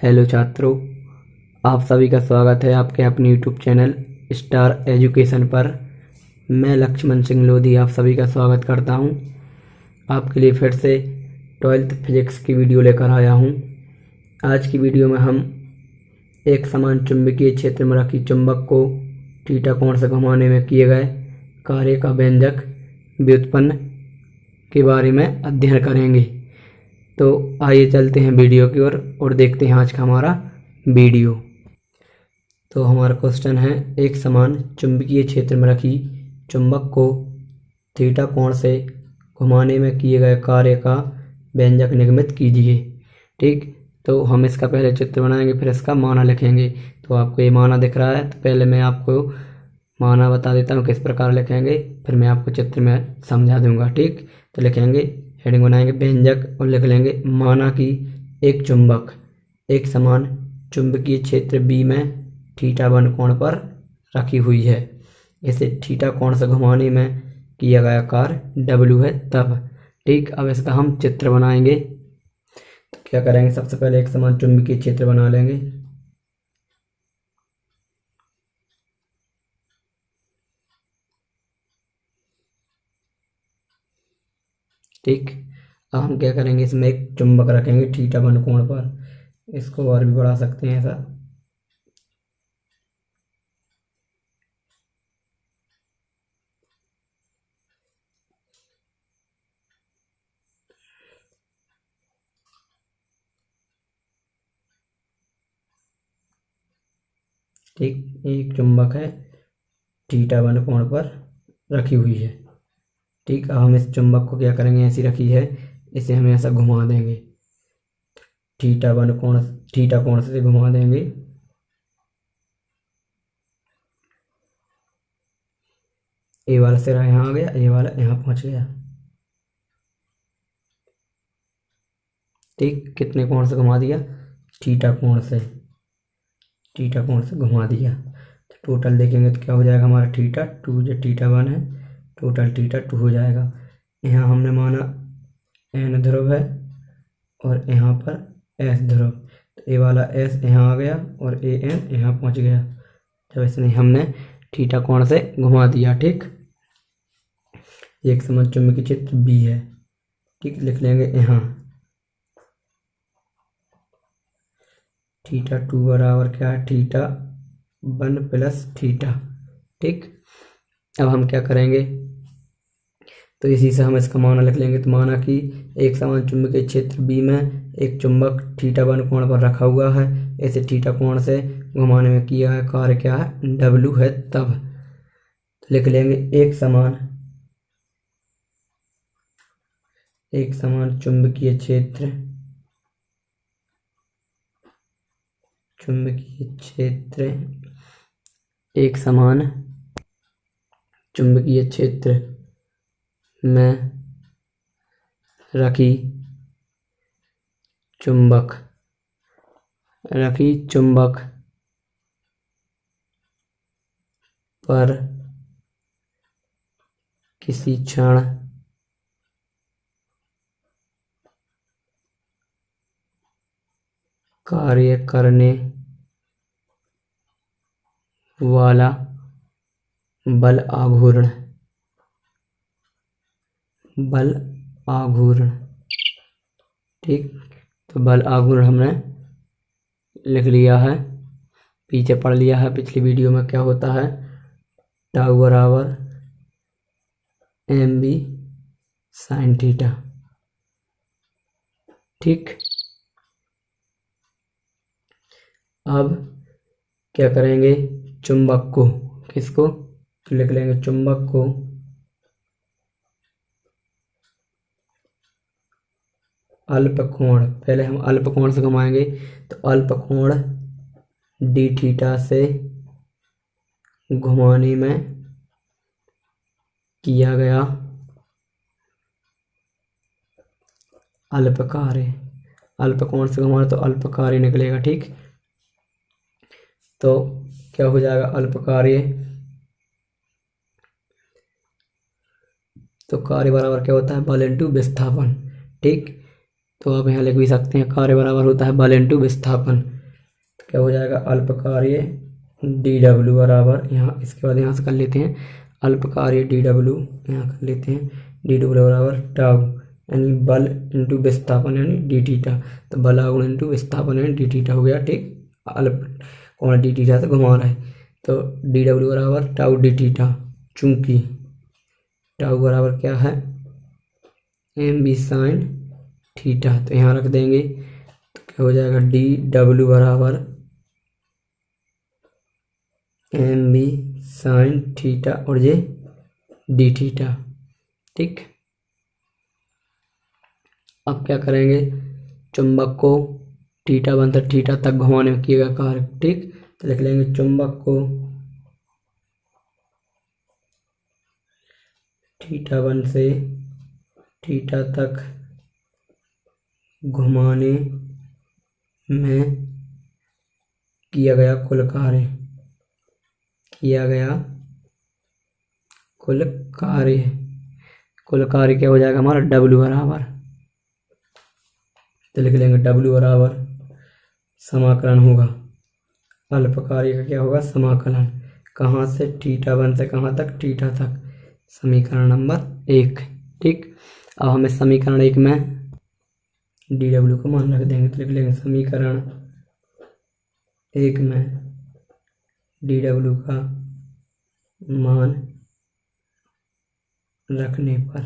Hello छात्रों, आप सभी का स्वागत है आपके अपने यूट्यूब चैनल स्टार एजुकेशन पर। मैं लक्ष्मण सिंह लोधी आप सभी का स्वागत करता हूं। आपके लिए फिर से 12th फिजिक्स की वीडियो लेकर आया हूं। आज की वीडियो में हम एक समान चुंबकीय क्षेत्र में रखी चुंबक को थीटा कोण से घुमाने में किए गए कार्य का व्यंजक व्युत्पन्न के बारे में अध्ययन करेंगे। तो आइए चलते हैं वीडियो की ओर और देखते हैं आज का हमारा वीडियो। तो हमारा क्वेश्चन है, एक समान चुंबकीय क्षेत्र में रखी चुंबक को थीटा कोण से घुमाने में किए गए कार्य का व्यंजक निगमित कीजिए। ठीक, तो हम इसका पहले चित्र बनाएंगे, फिर इसका माना लिखेंगे। तो आपको ये माना दिख रहा है, तो पहले मैं आपको माना बता देता हूँ किस प्रकार लिखेंगे, फिर मैं आपको चित्र में समझा दूंगा। ठीक, तो लिखेंगे, हेडिंग बनाएंगे व्यंजक और लिख लेंगे, माना कि एक चुंबक एक समान चुंबकीय क्षेत्र बी में थीटा वन कोण पर रखी हुई है। इसे थीटा कोण से घुमाने में किया गया कार्य डब्ल्यू है तब। ठीक, अब इसका हम चित्र बनाएंगे। तो क्या करेंगे, सबसे पहले एक समान चुंबकीय क्षेत्र बना लेंगे। ठीक, अब हम क्या करेंगे, इसमें एक चुंबक रखेंगे थीटा वन कोण पर। इसको और भी बढ़ा सकते हैं ऐसा। ठीक, एक चुंबक है थीटा वन कोण पर रखी हुई है। ठीक, अब हम इस चुंबक को क्या करेंगे, ऐसी रखी है, इसे हम ऐसा घुमा देंगे, थीटा कोण से घुमा देंगे। ए वाला सिरा यहाँ आ गया, ए वाला यहाँ पहुंच गया। ठीक, कितने कोण से घुमा दिया, थीटा कोण से घुमा दिया। तो टोटल देखेंगे तो क्या हो जाएगा हमारा, थीटा टू जो थीटा वन है, टोटल थीटा टू हो जाएगा। यहाँ हमने माना एन ध्रुव है और यहाँ पर एस ध्रुव, तो ए वाला एस यहाँ आ गया और ए एन यहाँ पहुँच गया जब इसने हमने थीटा कोण से घुमा दिया। ठीक, एक समान चुंबकीय क्षेत्र बी है। ठीक, लिख लेंगे यहाँ थीटा टू बराबर क्या है, थीटा वन प्लस थीटा। ठीक, अब हम क्या करेंगे, तो इसी से हम इसका माना लिख लेंगे। तो माना कि एक समान चुंबकीय क्षेत्र बी में एक चुंबक थीटा वन कोण पर रखा हुआ है, इसे थीटा कोण से घुमाने में किया है कार्य क्या है, डब्ल्यू है तब। तो लिख लेंगे एक समान चुंबकीय क्षेत्र एक समान चुंबकीय क्षेत्र में रखी चुंबक पर किसी क्षण कार्य करने वाला बल आघूर्ण। ठीक, तो बल आघूर्ण हमने लिख लिया है, पीछे पढ़ लिया है पिछली वीडियो में क्या होता है, टाउ बराबर एम बी साइन थीटा। ठीक, अब क्या करेंगे, चुंबक को, किसको, तो लिख लेंगे चुंबक को अल्प कोण, पहले हम अल्प कोण से घुमाएंगे। तो अल्प कोण डी थीटा से घुमाने में किया गया अल्प कार्य, अल्प कोण से घुमाना तो अल्प कार्य निकलेगा। ठीक, तो क्या हो जाएगा, अल्प कार्य, तो कार्य बराबर क्या होता है, बल इंटू विस्थापन। ठीक, तो आप यहाँ लिख भी सकते हैं कार्य बराबर होता है बल इंटू विस्थापन। तो क्या हो जाएगा अल्प कार्य डी डब्ल्यू बराबर, यहाँ इसके बाद यहाँ से कर लेते हैं अल्प कार्य डी डब्ल्यू, यहाँ कर लेते हैं डी डब्ल्यू बराबर टाउ यानी बल इंटू विस्थापन यानी डी थीटा। तो बल आगुण इंटू विस्थापन यानी डी थीटा हो गया। ठीक, अल्प कोण डी थीटा से घुमा रहा है तो डी डब्ल्यू बराबर टाउ डी थीटा, चूंकि टाउ बराबर क्या है एम बी साइन थीटा। तो यहाँ रख देंगे तो क्या हो जाएगा डी डब्ल्यू बराबर एम बी साइन थीटा और ये डी थीटा। ठीक, अब क्या करेंगे चुंबक को थीटा 1 से थीटा तक घुमाने में किया गया कार्य। ठीक, तो लिख लेंगे चुंबक को थीटा 1 से थीटा तक घुमाने में किया गया कुल कार्य, कुल कार्य क्या हो जाएगा हमारा W बराबर, तो लिख लेंगे W बराबर समाकलन होगा अल्प कार्य का क्या होगा समाकलन, कहाँ से थीटा 1 से कहाँ तक थीटा तक, समीकरण नंबर 1। ठीक, अब हमें समीकरण 1 में डी डब्ल्यू का मान रख देंगे तो लिख लेंगे समीकरण 1 में डी डब्ल्यू का मान रखने पर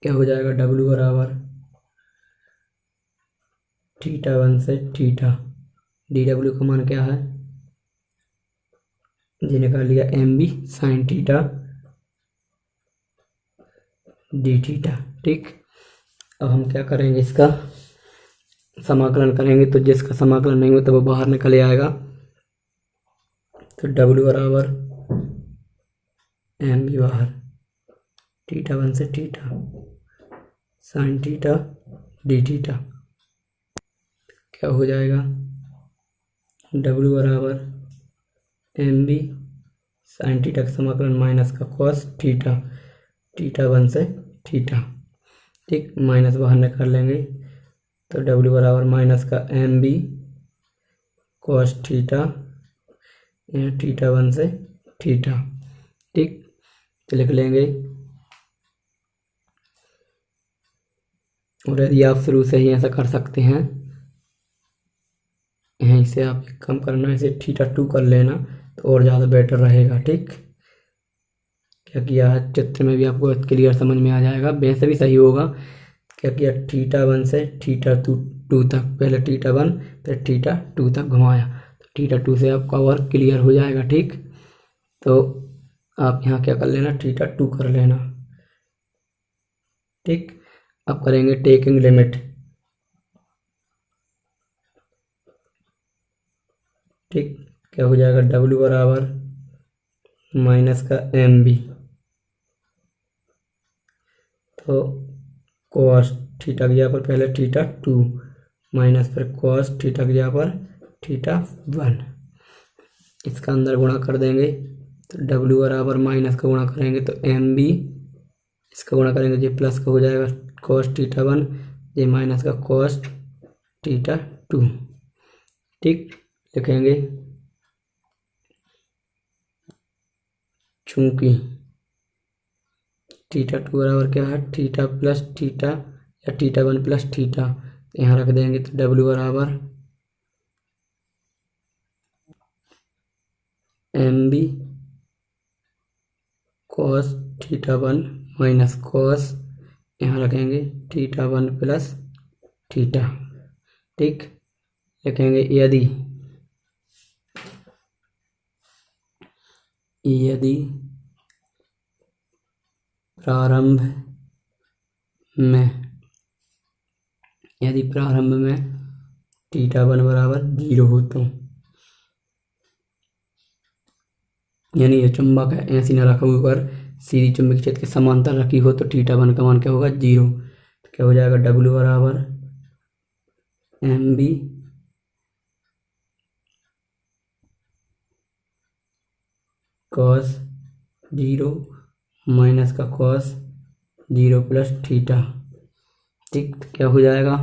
क्या हो जाएगा W बराबर थीटा 1 से थीटा, डी डब्ल्यू का मान क्या है जी निकाल लिया M B sine theta D theta. ठीक, अब हम क्या करेंगे इसका समाकलन करेंगे तो जिसका समाकलन नहीं होता वो बाहर निकल आएगा। तो W बराबर एम बी बाहर थीटा 1 से theta sine theta D theta, क्या हो जाएगा W बराबर एम बी साइन थीटा का समाकलन माइनस का कॉस थीटा, थीटा 1 से थीटा। ठीक, माइनस बाहर निकाल लेंगे तो W बराबर माइनस का एम बी कॉस थीटा यहाँ थीटा 1 से थीटा। ठीक, तो लिख लेंगे और यदि आप शुरू से ही ऐसा कर सकते हैं, यहीं से आप कम करना, इसे थीटा 2 कर लेना तो और ज़्यादा बेटर रहेगा। ठीक, क्या किया है चित्र में भी आपको क्लियर समझ में आ जाएगा, वैसे भी सही होगा। क्या किया थीटा 1 से थीटा 2 तक, पहले थीटा 1 फिर थीटा 2 तक घुमाया तो थीटा 2 से आपका वर्क क्लियर हो जाएगा। ठीक, तो आप यहाँ क्या कर लेना थीटा 2 कर लेना। ठीक, अब करेंगे टेकिंग लिमिट। ठीक, क्या हो जाएगा W बराबर माइनस का एम बी, तो कॉस थीटा की जगह पर पहले थीटा 2 माइनस फिर कॉस थीटा की जगह पर थीटा 1, इसका अंदर गुणा कर देंगे तो W बराबर माइनस का गुणा करेंगे तो एम बी, इसका गुणा करेंगे ये प्लस का हो जाएगा कॉस थीटा 1, ये माइनस का कॉस थीटा 2। ठीक, लिखेंगे चूंकि थीटा 2 बराबर क्या है थीटा प्लस थीटा या थीटा 1 प्लस थीटा, यहाँ रख देंगे तो W बराबर M B cos theta 1 minus cos, यहाँ रखेंगे थीटा 1 प्लस थीटा। ठीक, लिखेंगे यदि प्रारंभ में थीटा 1 बराबर 0 हो तो, यानी ये चुंबक है ऐसी न रखा ऊपर सीधी चुंबकीय क्षेत्र के समांतर रखी हो तो थीटा 1 का मान क्या होगा 0। तो क्या हो जाएगा W बराबर एम बी कॉस 0 माइनस का कॉस 0 प्लस थीटा, ठीक, तो क्या हो जाएगा,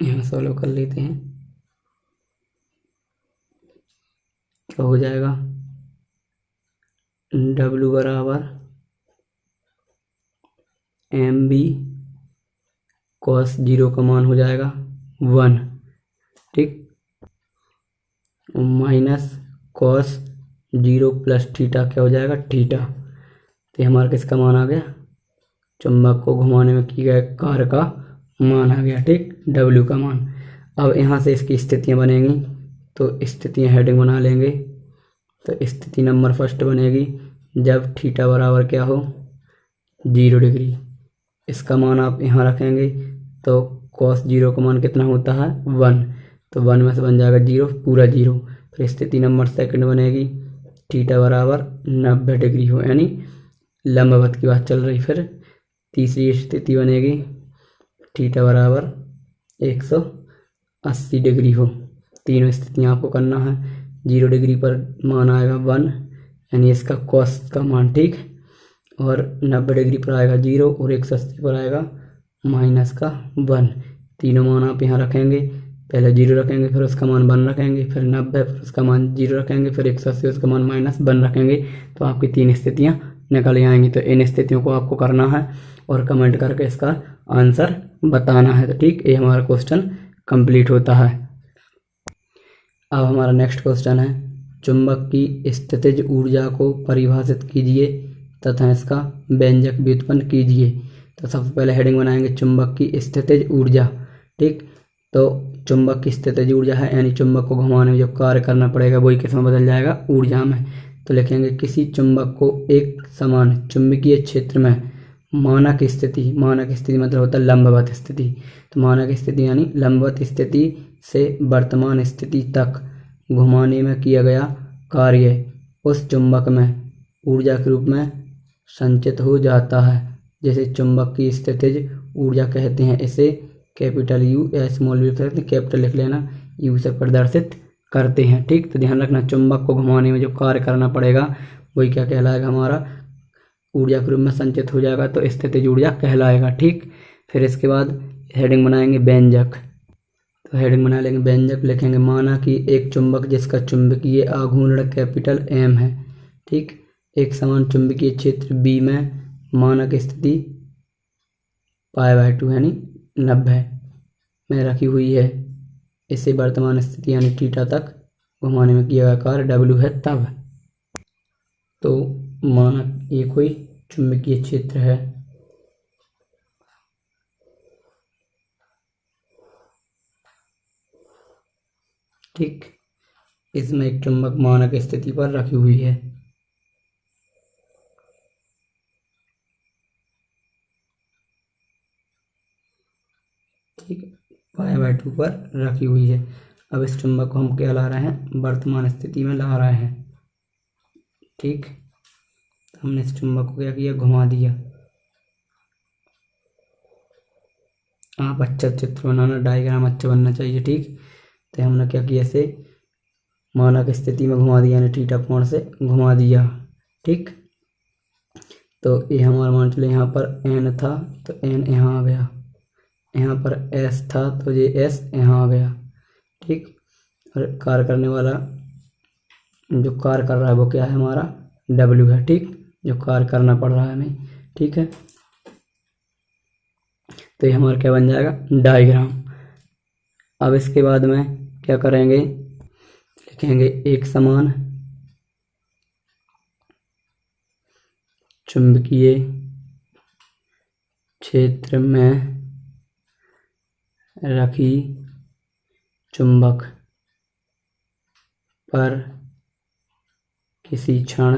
यहाँ सॉल्व कर लेते हैं। क्या हो जाएगा, W बराबर एम बी कॉस जीरो का मान हो जाएगा 1, ठीक, minus cos zero plus theta क्या हो जाएगा थीटा। तो ये हमारा किसका मान आ गया, चुंबक को घुमाने में किए गए कार्य का मान आ गया, ठीक, W का मान। अब यहाँ से इसकी स्थितियाँ बनेंगी, तो स्थितियाँ हेडिंग बना लेंगे। तो स्थिति नंबर फर्स्ट बनेगी जब थीटा बराबर क्या हो 0 डिग्री। इसका मान आप यहाँ रखेंगे तो कॉस जीरो का मान कितना होता है 1, तो 1 में से बन जाएगा 0, पूरा 0। फिर स्थिति नंबर सेकंड बनेगी थीटा बराबर 90 डिग्री हो, यानी लंबवत की बात चल रही। फिर तीसरी स्थिति बनेगी थीटा बराबर 180 डिग्री हो। तीनों स्थितियाँ आपको करना है। 0 डिग्री पर मान आएगा 1, यानी इसका कॉस का मान, ठीक, और 90 डिग्री पर आएगा 0 और 180 पर आएगा माइनस का 1। तीनों मान आप यहाँ रखेंगे, पहले 0 रखेंगे, फिर उसका मान 1 रखेंगे, फिर 90, फिर उसका मान 0 रखेंगे, फिर 180 उसका मान माइनस 1 रखेंगे, तो आपकी 3 स्थितियाँ निकल आएंगी। तो इन स्थितियों को आपको करना है और कमेंट करके इसका आंसर बताना है। तो ठीक, ये हमारा क्वेश्चन कंप्लीट होता है। अब हमारा नेक्स्ट क्वेश्चन है, चुंबक की स्थितिज ऊर्जा को परिभाषित कीजिए तथा इसका व्यंजक व्युत्पन्न कीजिए। तो सबसे पहले हेडिंग बनाएंगे चुंबक की स्थितिज ऊर्जा, ठीक। तो चुंबक की स्थितिज ऊर्जा है, यानी चुंबक को घुमाने में जो कार्य करना पड़ेगा वही किस में बदल जाएगा, ऊर्जा में। तो लिखेंगे किसी चुंबक को एक समान चुंबकीय क्षेत्र में मानक स्थिति मतलब होता है लंबवत स्थिति। तो मानक स्थिति यानी लंबवत स्थिति से वर्तमान स्थिति तक घुमाने में किया गया कार्य उस चुंबक में ऊर्जा के रूप में संचित हो जाता है, जैसे चुंबक की स्थितिज ऊर्जा कहते हैं। इसे कैपिटल यू या स्मॉल यू कहते हैं, कैपिटल लिख लेना, यू से प्रदर्शित करते हैं, ठीक। तो ध्यान रखना, चुंबक को घुमाने में जो कार्य करना पड़ेगा वही क्या कहलाएगा, हमारा ऊर्जा के रूप में संचित हो जाएगा, तो स्थितिज ऊर्जा कहलाएगा, ठीक। फिर इसके बाद हेडिंग बनाएंगे व्यंजक। तो हेडिंग बना लेंगे व्यंजक, लिखेंगे माना कि एक चुंबक जिसका चुंबकीय आघूर्ण कैपिटल एम है, ठीक, एक समान चुंबकीय क्षेत्र बी में मानक स्थिति π/2 यानी 90 में रखी हुई है। इसे वर्तमान स्थिति यानी थीटा तक घुमाने में किया गया कार्य W है तब। तो मानक ये कोई चुंबकीय क्षेत्र है, ठीक, इसमें एक चुंबक मानक स्थिति पर रखी हुई है, ठीक, π/2 पर रखी हुई है। अब इस चुंबक को हम क्या ला रहे हैं, वर्तमान स्थिति में ला रहे हैं, ठीक। हमने इस चुंबक को क्या किया, घुमा दिया। आप अच्छा चित्र बनाना, डायग्राम अच्छा बनना चाहिए, ठीक। तो हमने क्या किया, इसे मानक स्थिति में घुमा दिया, यानी थीटा कोण से घुमा दिया, ठीक। तो ये हमारा मान चले यहाँ पर n था तो n यहाँ आ गया, यहाँ पर s था तो ये s यहाँ आ गया, ठीक। और कार्य करने वाला जो कार्य कर रहा है वो क्या है, हमारा W है, ठीक, जो कार्य करना पड़ रहा है हमें, ठीक है। तो ये हमारा क्या बन जाएगा, डायग्राम। अब इसके बाद में क्या करेंगे, लिखेंगे एक समान चुंबकीय क्षेत्र में रखी चुंबक पर किसी क्षण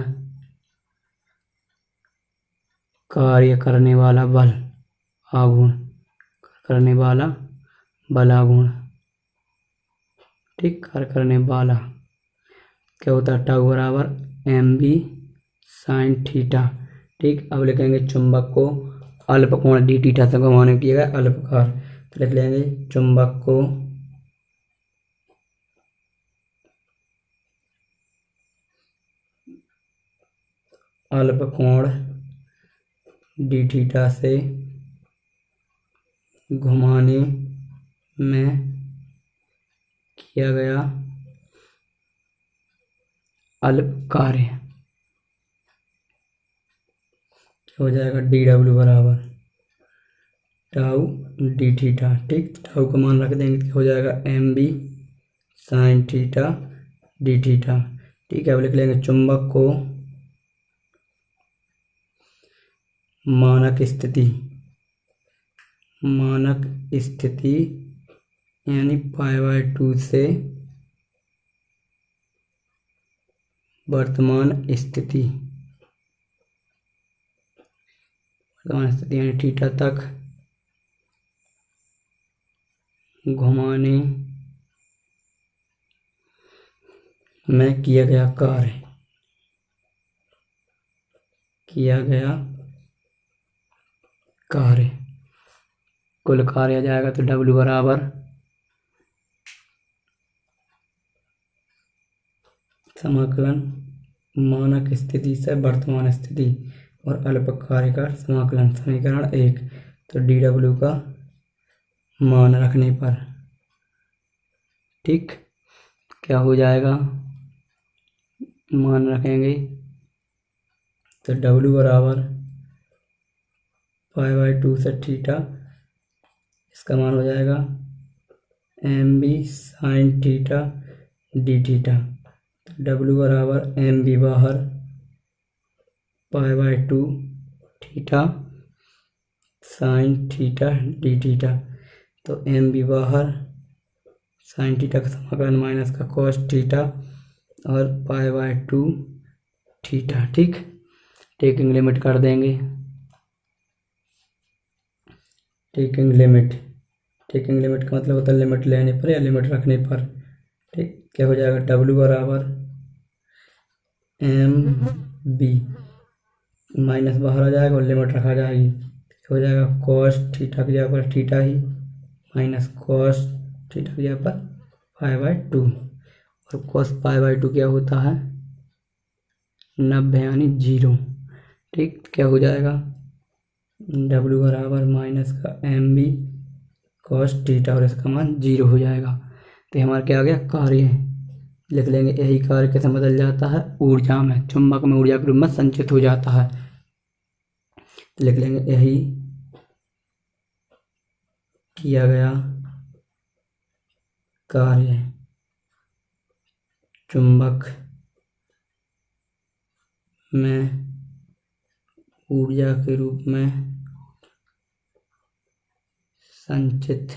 कार्य करने वाला बल आघूर्ण आघूर्ण, ठीक, कार्य करने वाला क्या होता है, टाउ बराबर mb sin थीटा, ठीक। अब लिखेंगे चुंबक को अल्प कोण डी थीटा से घुमाने किया गया अल्पकार। तो लिख लेंगे चुंबक को अल्प कोण डी थीटा से घुमाने में किया गया अल्प कार्य हो जाएगा डी डब्ल्यू बराबर टाउ डी थीटा। ठीक, टाउ का मान रख देंगे तो हो जाएगा M B sine theta D theta. ठीक है, अब लिख लेंगे चुंबक को मानक स्थिति यानी π/2 से वर्तमान स्थिति यानी थीटा तक घुमाने में किया गया कार्य कुल कार्य आ जाएगा तो W बराबर समाकलन मानक स्थिति से वर्तमान स्थिति और अल्प कार्य का समाकलन समीकरण 1। तो dW का मान रखने पर ठीक क्या हो जाएगा, मान रखेंगे तो W बराबर π/2 से थीटा, इसका मान हो जाएगा M B sine theta D theta. W बराबर एम बी बाहर π/2 theta sine theta D theta. तो एम बी बाहर साइन थीटा का समाकलन माइनस का कॉस थीटा और π/2 थीटा। ठीक, टेकिंग लिमिट कर देंगे। टेकिंग लिमिट का मतलब होता है लिमिट लेने पर या लिमिट रखने पर। ठीक, क्या हो जाएगा W बराबर एम बी माइनस बाहर आ जाएगा और लिमिट रखा जाएगी, हो जाएगा कॉस थीटा की जगह पर थीटा ही माइनस कॉस थीटा की जगह पर π/2 और कॉस π/2 क्या होता है 90 यानी 0। ठीक, क्या हो जाएगा W बराबर माइनस का एम बी कॉस थीटा और इसका मान 0 हो जाएगा। तो हमारा क्या आ गया कार्य, लिख लेंगे यही कार्य कैसे बदल जाता है ऊर्जा में, चुंबक में ऊर्जा के रूप में संचित हो जाता है। तो लिख लेंगे यही किया गया कार्य चुंबक में ऊर्जा के रूप में संचित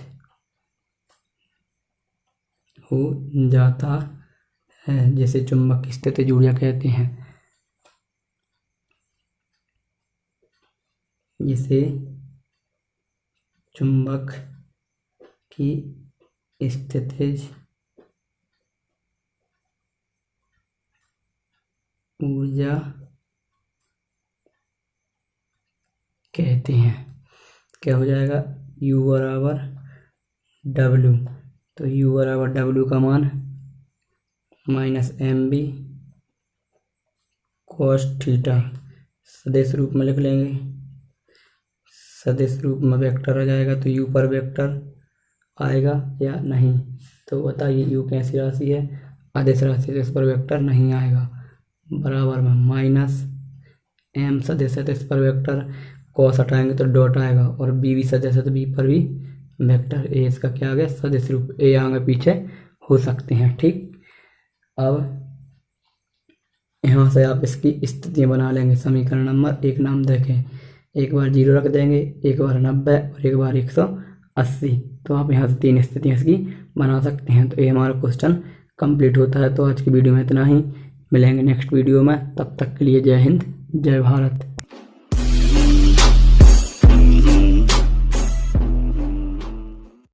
हो जाता है, जिसे चुंबक की स्थितिज ऊर्जा कहते हैं, जिसे चुंबक की स्थितिज ऊर्जा कहते हैं। क्या हो जाएगा U बराबर W, तो U बराबर W का मान minus M B cos theta, सदिश रूप में लिख लेंगे, सदिश रूप में वेक्टर आ जाएगा तो U पर वेक्टर आएगा या नहीं, तो बताइए U कैसी राशि है, अदिश राशि, तो इस पर वेक्टर नहीं आएगा, बराबर में माइनस एम सदिश है तो इस पर वेक्टर, कॉस हटाएंगे तो डॉट आएगा और बी भी सदिश है तो बी पर भी वेक्टर, ए इसका क्या आ गया सदिश रूप, ए आगे पीछे हो सकते हैं। ठीक, अब यहाँ से आप इसकी स्थितियाँ बना लेंगे। समीकरण नंबर 1 नाम देखें, एक बार 0 रख देंगे, एक बार 90 और एक बार 180, तो आप यहाँ से 3 स्थितियाँ इसकी बना सकते हैं। तो ये हमारा क्वेश्चन कंप्लीट होता है। तो आज की वीडियो में इतना ही, मिलेंगे नेक्स्ट वीडियो में, तब तक के लिए जय हिंद जय भारत।